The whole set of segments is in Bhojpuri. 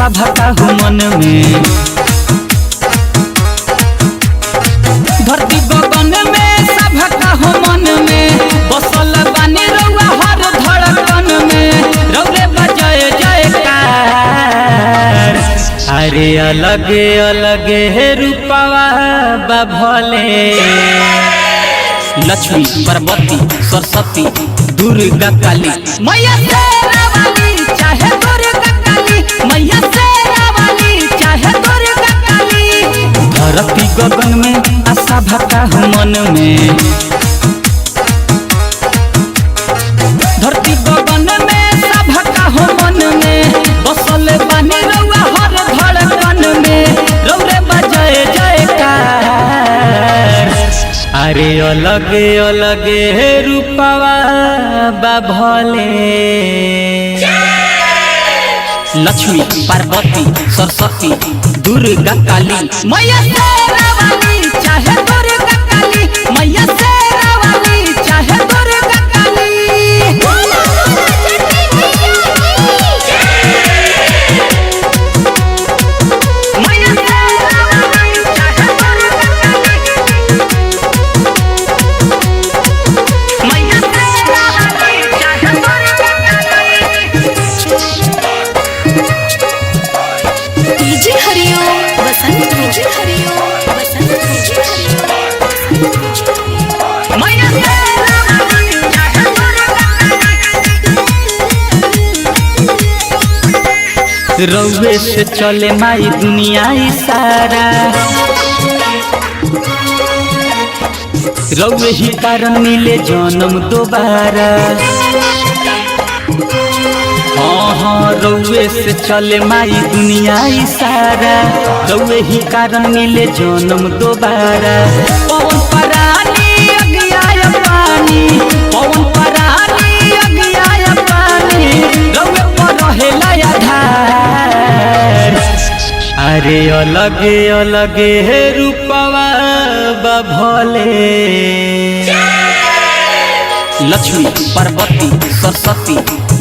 आशा भका हूँ मन में। धरती गगन में सभका हूँ मन में, बसल बानी रउआ हर धड़कन में, रउरे बजाए जयकार। अरे अलगे अलगे रूपवा बा भोले, लक्ष्मी पार्वती सरस्वती दुर्गा काली मैया शेरा वाली चाहे दुर्गा काली, मैया शेरा वाली चाहे दुर्गा काली। धरती गगन में आशा भका हूँ मन में, धरती गगन में सभका हूँ मन में, बसल बानी रउआ हर धड़कन में, रउरे बजाए जयकार। अरे अलगे अलगे रूपवा बा भोले, लक्ष्मी पार्वती सरस्वती दुर्गा काली मैया शेरा वाली चाहे दुर्गा काली, मैया शेरा वाली चाहे दुर्गा काली। रउए से चले माई दुनिया सारा, रउए ही कारण मिले जन्म दोबारा। हाँ हाँ रउए से चले माई दुनिया सारा, रउए ही कारण मिले जन्म दोबारा। पवन परानी अगियाय पानी, पवन परानी अगियाय पानी, रउए पर रहेला आधार। अरे अलगे अलगे रूपवा बा भोले, लक्ष्मी पार्वती सरस्वती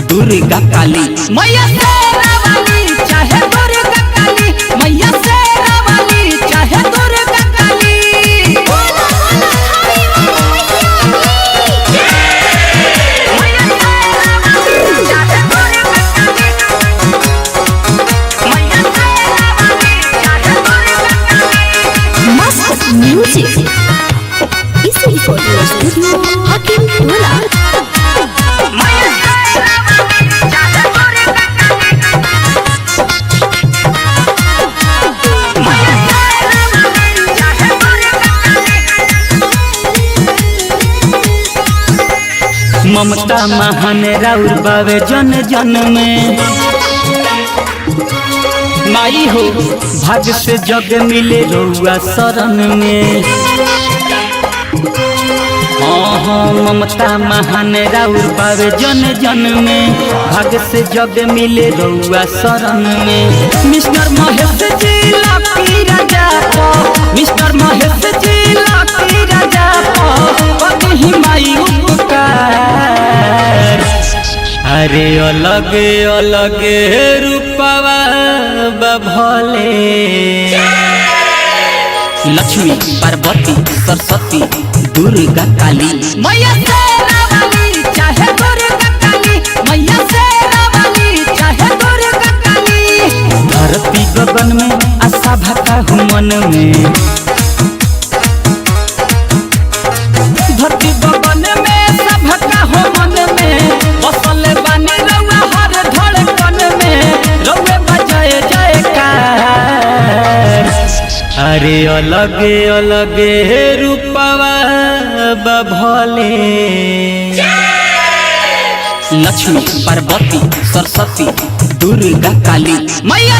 दुर्गा काली मैया शेरा वाली चाहे दुर्गा काली, मैया शेरा वाली चाहे दुर्गा काली। म्यूजिक इसी फोटो स्टूडियो हकीम टोला। ममता महान राउर बावे जन जन में, माई हो भाग्य से जग मिले रउआ शरण में। हाँ हाँ ममता महान राउर बावे जन जन में, भाग्य से जग मिले रउआ शरण में। मिस्टर महेश जी लाकी राजा को, मिस्टर महेश जी लाकी राजा को कहीं माई उपकार। अरे अलगे अलगे रूपवा बा भोले, लक्ष्मी पार्वती सरस्वती दुर्गा काली मैया शेरा वाली चाहे दुर्गा काली, मैया शेरा वाली चाहे दुर्गा काली। धरती गगन में आशा भका हूँ मन में, धरती गगन में सभका हूँ मन में, बसल बानी रउआ हर धड़कन में, रउए बजाए जयकार। अरे अलगे अलगे रूपवा बा भोले, लक्ष्मी पार्वती सरस्वती दुर्गा काली मैया।